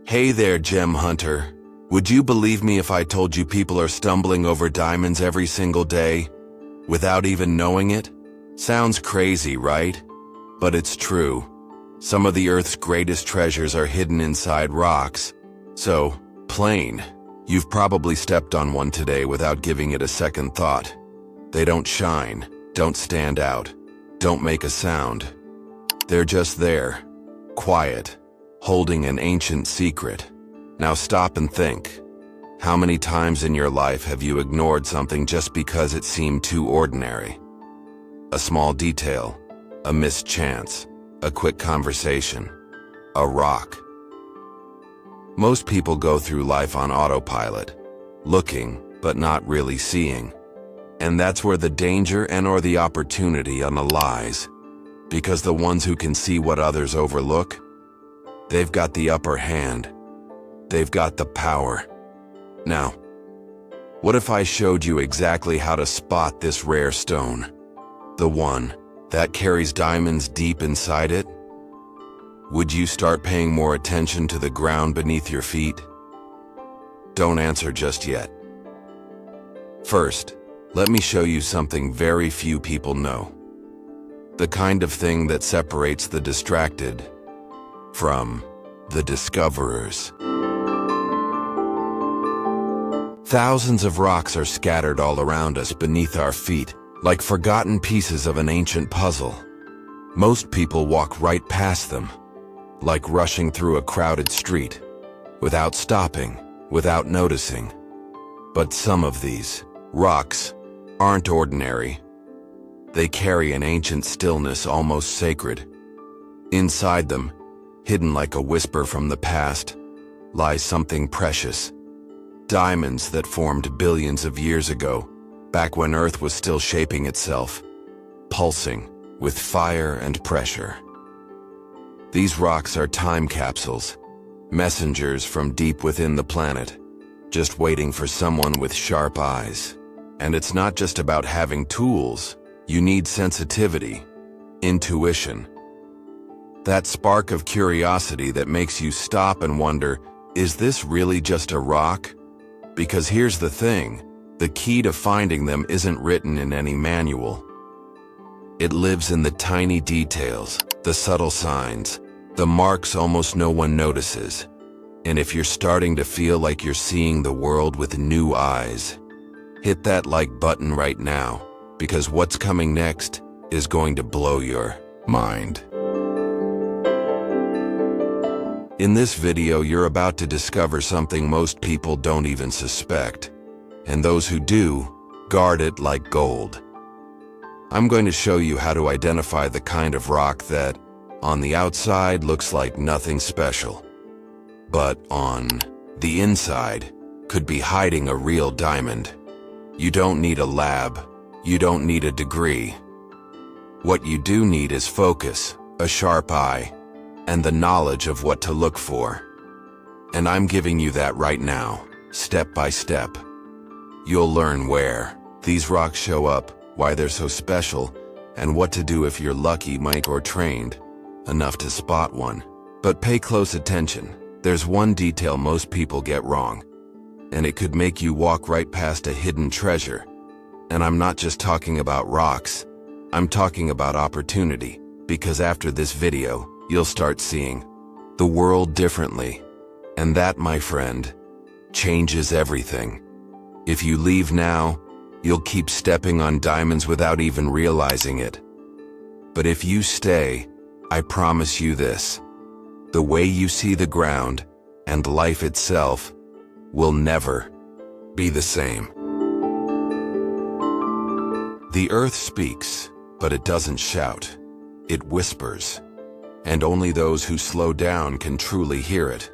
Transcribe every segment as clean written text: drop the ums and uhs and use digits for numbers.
Hey there, gem hunter. Would you believe me if I told you people are stumbling over diamonds every single day without even knowing it? Sounds crazy, right? But it's true. Some of the Earth's greatest treasures are hidden inside rocks. So, plain, you've probably stepped on one today without giving it a second thought. They don't shine, don't stand out, don't make a sound. They're just there, quiet, holding an ancient secret. Now stop and think. How many times in your life have you ignored something just because it seemed too ordinary? A small detail, a missed chance, a quick conversation, a rock. Most people go through life on autopilot, looking but not really seeing. And that's where the danger and/or the opportunity lies. Because the ones who can see what others overlook, they've got the upper hand. They've got the power. Now, what if I showed you exactly how to spot this rare stone? The one that carries diamonds deep inside it? Would you start paying more attention to the ground beneath your feet? Don't answer just yet. First, let me show you something very few people know. The kind of thing that separates the distracted from the discoverers. Thousands of rocks are scattered all around us beneath our feet, like forgotten pieces of an ancient puzzle. Most people walk right past them, like rushing through a crowded street, without stopping, without noticing. But some of these rocks aren't ordinary. They carry an ancient stillness, almost sacred. Inside them, hidden like a whisper from the past, lies something precious. Diamonds that formed billions of years ago, back when Earth was still shaping itself, pulsing with fire and pressure. These rocks are time capsules, messengers from deep within the planet, just waiting for someone with sharp eyes. And it's not just about having tools. You need sensitivity, intuition. That spark of curiosity that makes you stop and wonder, is this really just a rock? Because here's the thing, the key to finding them isn't written in any manual. It lives in the tiny details, the subtle signs, the marks almost no one notices. And if you're starting to feel like you're seeing the world with new eyes, hit that like button right now, because what's coming next is going to blow your mind. In this video, you're about to discover something most people don't even suspect, and those who do, guard it like gold. I'm going to show you how to identify the kind of rock that, on the outside, looks like nothing special, but on the inside, could be hiding a real diamond. You don't need a lab. You don't need a degree. What you do need is focus, a sharp eye, and the knowledge of what to look for. And I'm giving you that right now, step by step. You'll learn where these rocks show up, why they're so special, and what to do if you're lucky, Mike, or trained enough to spot one. But pay close attention. There's one detail most people get wrong, and it could make you walk right past a hidden treasure. And I'm not just talking about rocks. I'm talking about opportunity, because after this video, you'll start seeing the world differently. And that, my friend, changes everything. If you leave now, you'll keep stepping on diamonds without even realizing it. But if you stay, I promise you this, the way you see the ground and life itself will never be the same. The earth speaks, but it doesn't shout. It whispers. And only those who slow down can truly hear it.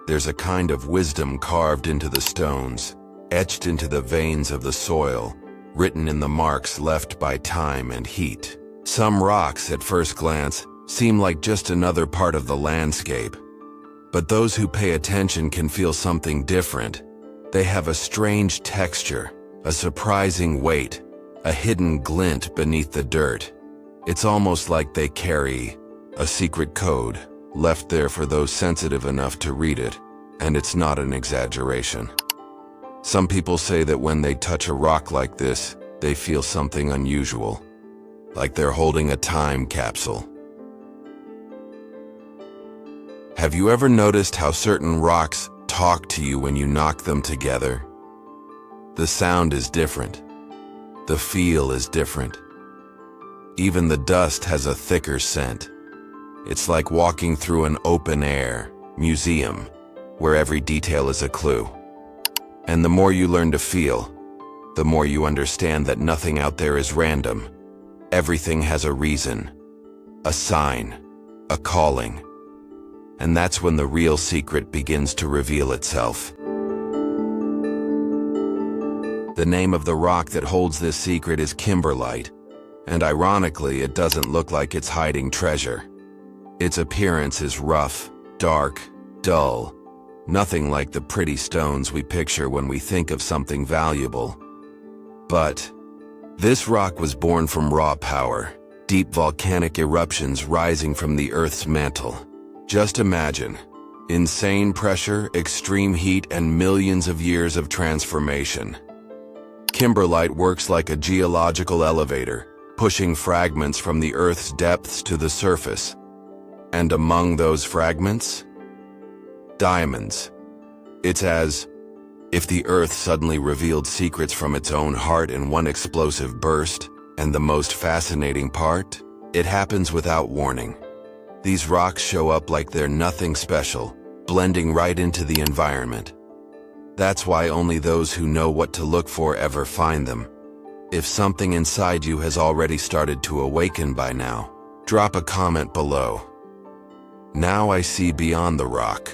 There's a kind of wisdom carved into the stones, etched into the veins of the soil, written in the marks left by time and heat. Some rocks, at first glance, seem like just another part of the landscape. But those who pay attention can feel something different. They have a strange texture, a surprising weight, a hidden glint beneath the dirt. It's almost like they carry a secret code, left there for those sensitive enough to read it, and it's not an exaggeration. Some people say that when they touch a rock like this, they feel something unusual, like they're holding a time capsule. Have you ever noticed how certain rocks talk to you when you knock them together? The sound is different. The feel is different. Even the dust has a thicker scent. It's like walking through an open-air museum where every detail is a clue. And the more you learn to feel, the more you understand that nothing out there is random. Everything has a reason, a sign, a calling. And that's when the real secret begins to reveal itself. The name of the rock that holds this secret is kimberlite, and ironically, it doesn't look like it's hiding treasure. Its appearance is rough, dark, dull, nothing like the pretty stones we picture when we think of something valuable. But this rock was born from raw power, deep volcanic eruptions rising from the Earth's mantle. Just imagine, insane pressure, extreme heat, and millions of years of transformation. Kimberlite works like a geological elevator, pushing fragments from the Earth's depths to the surface. And among those fragments, diamonds. It's as if the Earth suddenly revealed secrets from its own heart in one explosive burst, and the most fascinating part, it happens without warning. These rocks show up like they're nothing special, blending right into the environment. That's why only those who know what to look for ever find them. If something inside you has already started to awaken by now, drop a comment below. Now I see beyond the rock.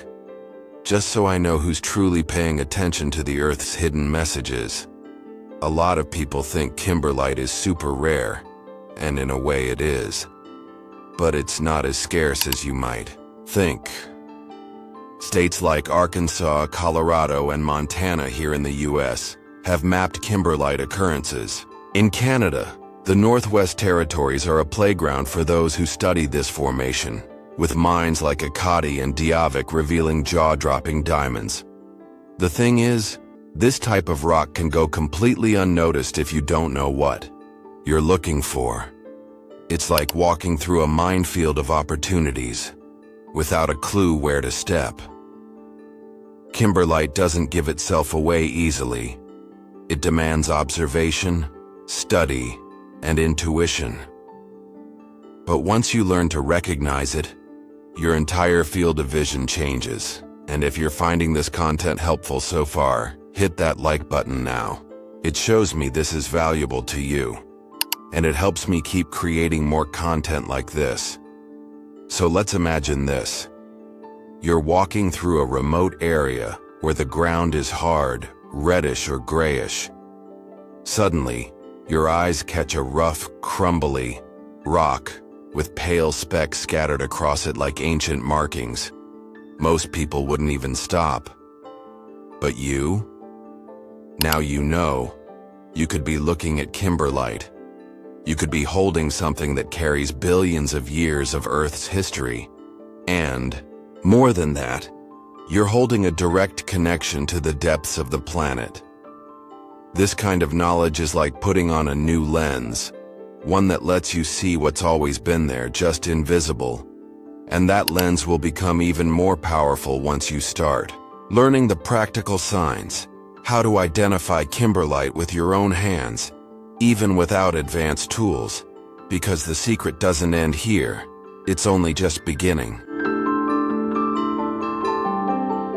Just so I know who's truly paying attention to the Earth's hidden messages. A lot of people think kimberlite is super rare, and in a way it is. But it's not as scarce as you might think. States like Arkansas, Colorado, and Montana here in the US have mapped kimberlite occurrences. In Canada, the Northwest Territories are a playground for those who study this formation, with mines like Akati and Diavik revealing jaw-dropping diamonds. The thing is, this type of rock can go completely unnoticed if you don't know what you're looking for. It's like walking through a minefield of opportunities, without a clue where to step. Kimberlite doesn't give itself away easily. It demands observation, study, and intuition. But once you learn to recognize it, your entire field of vision changes. And if you're finding this content helpful so far, hit that like button now. It shows me this is valuable to you, and it helps me keep creating more content like this. So let's imagine this. You're walking through a remote area where the ground is hard, reddish or grayish. Suddenly, your eyes catch a rough, crumbly rock with pale specks scattered across it like ancient markings. Most people wouldn't even stop. But you? Now you know. You could be looking at kimberlite. You could be holding something that carries billions of years of Earth's history. And, more than that, you're holding a direct connection to the depths of the planet. This kind of knowledge is like putting on a new lens, one that lets you see what's always been there, just invisible. And that lens will become even more powerful once you start learning the practical signs, how to identify kimberlite with your own hands, even without advanced tools, because the secret doesn't end here, it's only just beginning.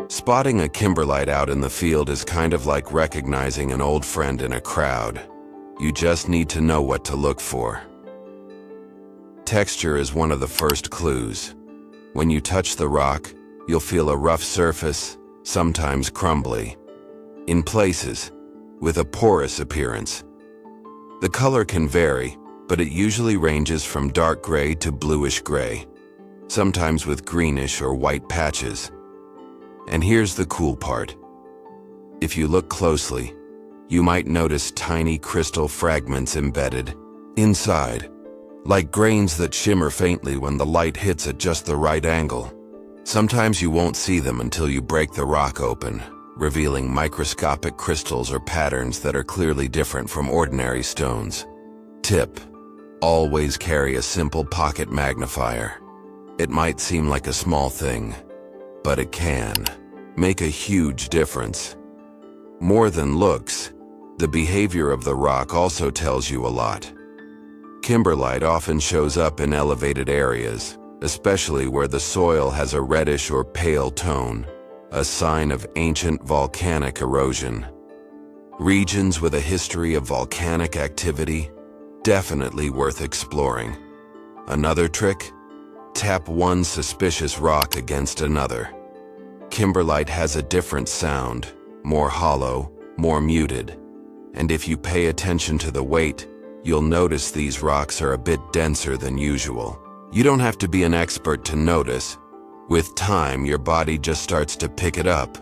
Spotting a kimberlite out in the field is kind of like recognizing an old friend in a crowd. You just need to know what to look for. Texture is one of the first clues. When you touch the rock, you'll feel a rough surface, sometimes crumbly. In places, with a porous appearance. The color can vary, but it usually ranges from dark gray to bluish gray, sometimes with greenish or white patches. And here's the cool part. If you look closely, you might notice tiny crystal fragments embedded inside, like grains that shimmer faintly when the light hits at just the right angle. Sometimes you won't see them until you break the rock open, revealing microscopic crystals or patterns that are clearly different from ordinary stones. Tip: always carry a simple pocket magnifier. It might seem like a small thing, but it can make a huge difference. More than looks, the behavior of the rock also tells you a lot. Kimberlite often shows up in elevated areas, especially where the soil has a reddish or pale tone, a sign of ancient volcanic erosion. Regions with a history of volcanic activity, definitely worth exploring. Another trick? Tap one suspicious rock against another. Kimberlite has a different sound, more hollow, more muted. And if you pay attention to the weight, you'll notice these rocks are a bit denser than usual. You don't have to be an expert to notice. With time, your body just starts to pick it up.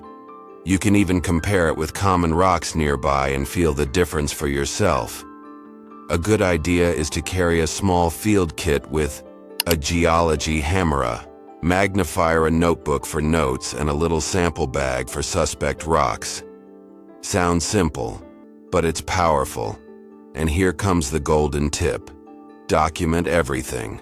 You can even compare it with common rocks nearby and feel the difference for yourself. A good idea is to carry a small field kit with a geology hammer, magnifier, a notebook for notes, and a little sample bag for suspect rocks. Sounds simple, but it's powerful. And here comes the golden tip. Document everything.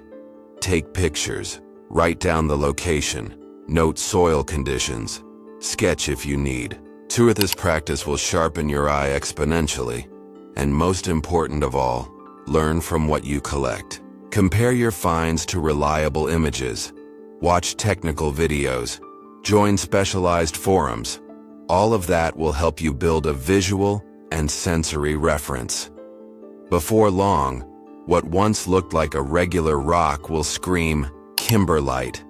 Take pictures, write down the location, note soil conditions, sketch if you need. This practice will sharpen your eye exponentially. And most important of all, learn from what you collect. Compare your finds to reliable images. Watch technical videos. Join specialized forums. All of that will help you build a visual and sensory reference. Before long, what once looked like a regular rock will scream kimberlite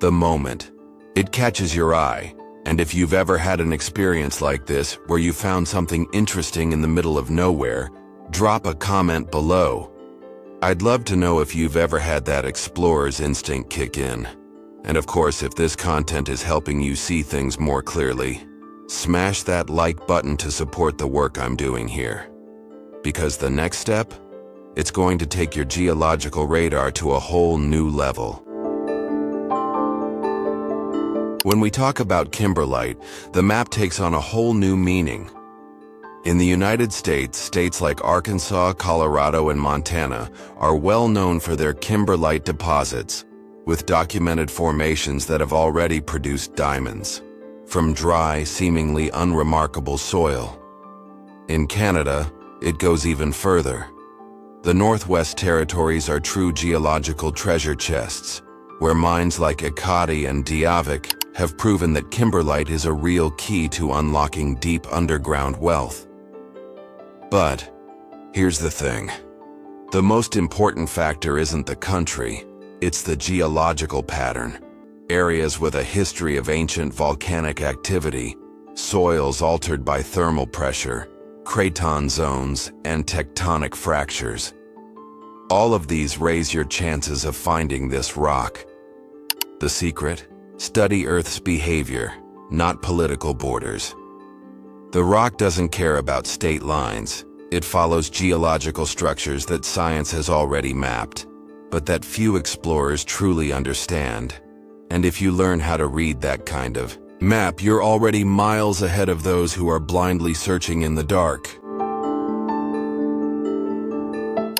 the moment it catches your eye. And if you've ever had an experience like this where you found something interesting in the middle of nowhere, drop a comment below. I'd love to know if you've ever had that explorer's instinct kick in. And of course, if this content is helping you see things more clearly, smash that like button to support the work I'm doing here. Because the next step, it's going to take your geological radar to a whole new level. When we talk about kimberlite, the map takes on a whole new meaning. In the United States, states like Arkansas, Colorado, and Montana are well known for their kimberlite deposits, with documented formations that have already produced diamonds from dry, seemingly unremarkable soil. In Canada, it goes even further. The Northwest Territories are true geological treasure chests, where mines like Ekati and Diavik have proven that kimberlite is a real key to unlocking deep underground wealth. But here's the thing. The most important factor isn't the country, it's the geological pattern. Areas with a history of ancient volcanic activity, soils altered by thermal pressure, craton zones, and tectonic fractures. All of these raise your chances of finding this rock. The secret? Study Earth's behavior, not political borders. The rock doesn't care about state lines. It follows geological structures that science has already mapped, but that few explorers truly understand. And if you learn how to read that kind of map, you're already miles ahead of those who are blindly searching in the dark.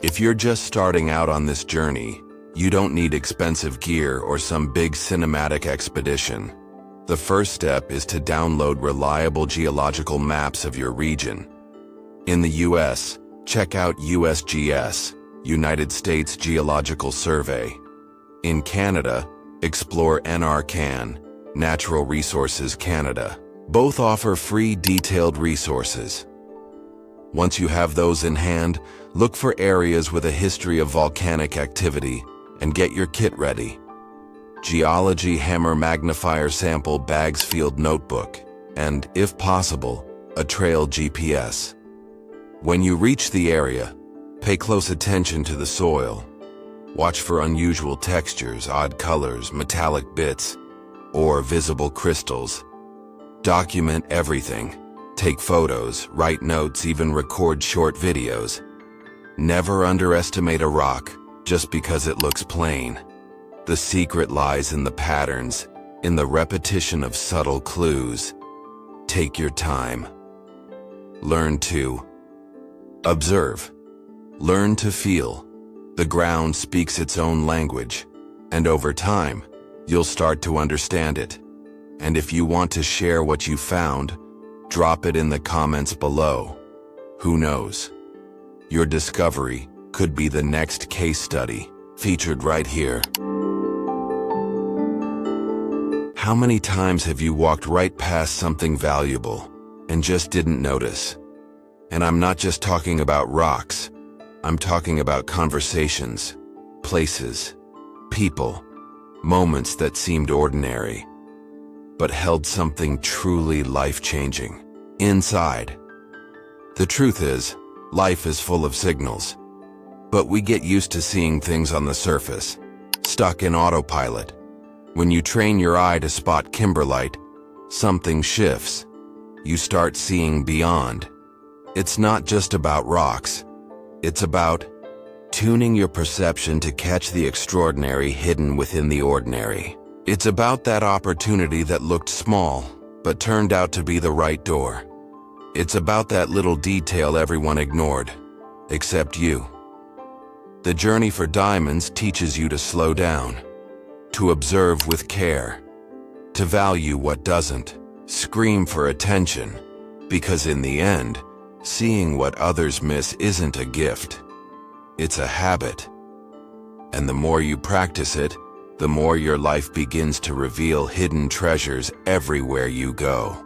If you're just starting out on this journey, you don't need expensive gear or some big cinematic expedition. The first step is to download reliable geological maps of your region. In the US, check out USGS, United States Geological Survey. In Canada, explore NRCan, Natural Resources Canada. Both offer free detailed resources. Once you have those in hand, look for areas with a history of volcanic activity and get your kit ready. Geology hammer magnifier sample bags field notebook, and, if possible, a trail GPS. When you reach the area, pay close attention to the soil. Watch for unusual textures, odd colors, metallic bits, or visible crystals. Document everything. Take photos, write notes, even record short videos. Never underestimate a rock just because it looks plain. The secret lies in the patterns, in the repetition of subtle clues. Take your time. Learn to observe. Learn to feel. The ground speaks its own language, and over time, you'll start to understand it. And if you want to share what you found, drop it in the comments below. Who knows? Your discovery could be the next case study featured right here. How many times have you walked right past something valuable and just didn't notice? And I'm not just talking about rocks. I'm talking about conversations, places, people, moments that seemed ordinary, but held something truly life-changing inside. The truth is, life is full of signals, but we get used to seeing things on the surface, stuck in autopilot. When you train your eye to spot kimberlite, something shifts. You start seeing beyond. It's not just about rocks. It's about tuning your perception to catch the extraordinary hidden within the ordinary. It's about that opportunity that looked small, but turned out to be the right door. It's about that little detail everyone ignored, except you. The journey for diamonds teaches you to slow down, to observe with care, to value what doesn't, scream for attention, because in the end, seeing what others miss isn't a gift. It's a habit. And the more you practice it, the more your life begins to reveal hidden treasures everywhere you go.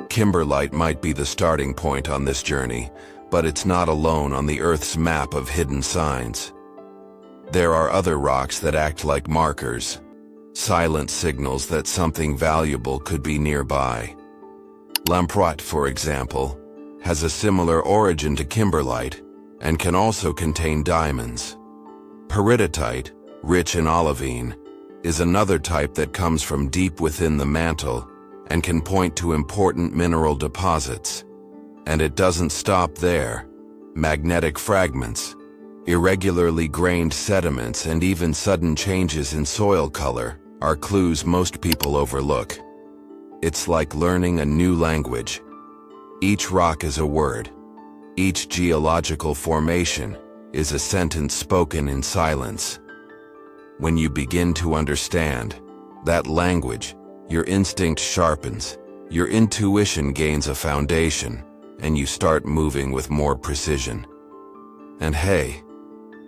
Kimberlite might be the starting point on this journey, but it's not alone on the Earth's map of hidden signs. There are other rocks that act like markers, silent signals that something valuable could be nearby. Lamproite, for example, has a similar origin to kimberlite and can also contain diamonds. Peridotite, rich in olivine, is another type that comes from deep within the mantle and can point to important mineral deposits. And it doesn't stop there. Magnetic fragments, irregularly grained sediments, and even sudden changes in soil color are clues most people overlook. It's like learning a new language. Each rock is a word. Each geological formation is a sentence spoken in silence. When you begin to understand that language, your instinct sharpens, your intuition gains a foundation, and you start moving with more precision. And hey,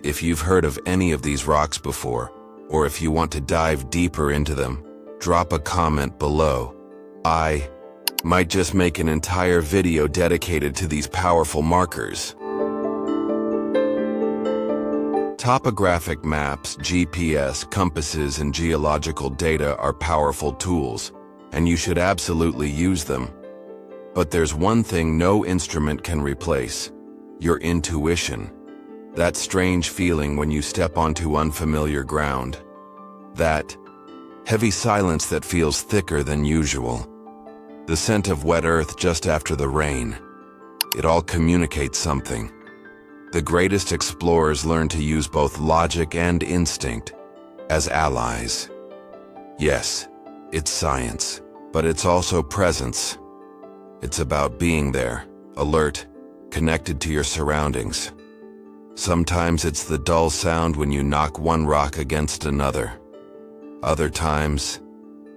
if you've heard of any of these rocks before, or if you want to dive deeper into them, drop a comment below. I might just make an entire video dedicated to these powerful markers. Topographic maps, GPS, compasses, and geological data are powerful tools, and you should absolutely use them. But there's one thing no instrument can replace: your intuition. That strange feeling when you step onto unfamiliar ground. That heavy silence that feels thicker than usual. The scent of wet earth just after the rain. It all communicates something. The greatest explorers learn to use both logic and instinct as allies. Yes, it's science, but it's also presence. It's about being there, alert, connected to your surroundings. Sometimes it's the dull sound when you knock one rock against another. Other times,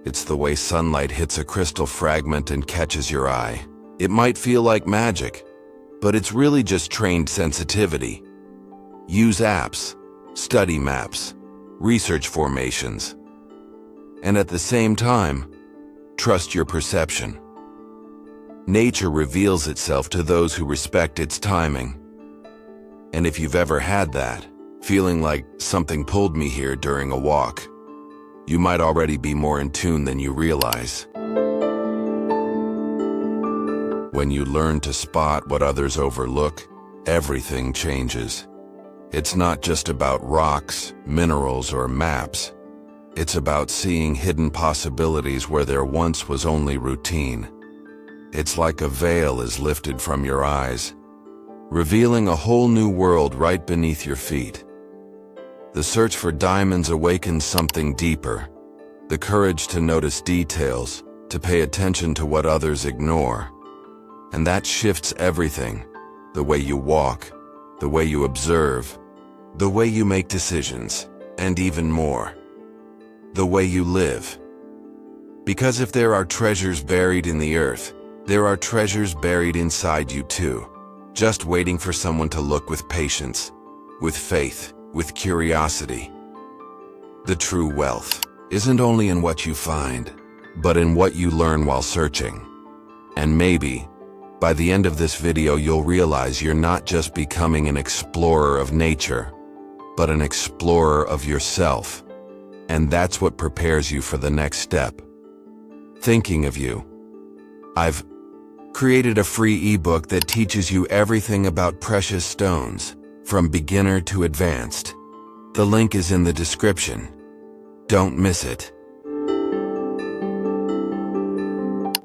it's the way sunlight hits a crystal fragment and catches your eye. It might feel like magic, but it's really just trained sensitivity. Use apps, study maps, research formations, and at the same time, trust your perception. Nature reveals itself to those who respect its timing. And if you've ever had that, feeling like something pulled me here during a walk, you might already be more in tune than you realize. When you learn to spot what others overlook, everything changes. It's not just about rocks, minerals, or maps. It's about seeing hidden possibilities where there once was only routine. It's like a veil is lifted from your eyes, revealing a whole new world right beneath your feet. The search for diamonds awakens something deeper. The courage to notice details, to pay attention to what others ignore. And that shifts everything. The way you walk, the way you observe, the way you make decisions, and even more, the way you live. Because if there are treasures buried in the earth, there are treasures buried inside you too, just waiting for someone to look with patience, with faith, with curiosity. The true wealth isn't only in what you find, but in what you learn while searching. And maybe, by the end of this video, you'll realize you're not just becoming an explorer of nature, but an explorer of yourself. And that's what prepares you for the next step. Thinking of you. I've created a free ebook that teaches you everything about precious stones, from beginner to advanced. The link is in the description. Don't miss it.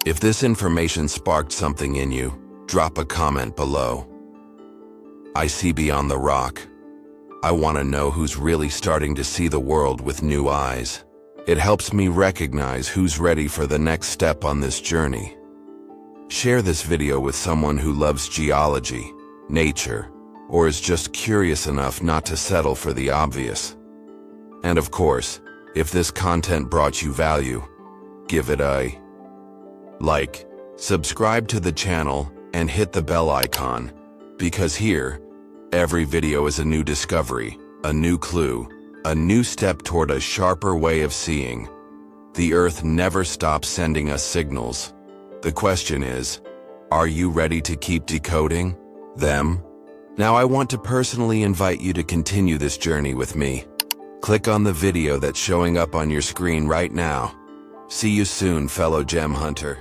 If this information sparked something in you, drop a comment below. I see beyond the rock. I want to know who's really starting to see the world with new eyes. It helps me recognize who's ready for the next step on this journey. Share this video with someone who loves geology, nature, or is just curious enough not to settle for the obvious. And of course, if this content brought you value, give it a like, subscribe to the channel, and hit the bell icon, because here, every video is a new discovery, a new clue, a new step toward a sharper way of seeing. The earth never stops sending us signals. The question is, are you ready to keep decoding them? Now I want to personally invite you to continue this journey with me. Click on the video that's showing up on your screen right now. See you soon, fellow gem hunter.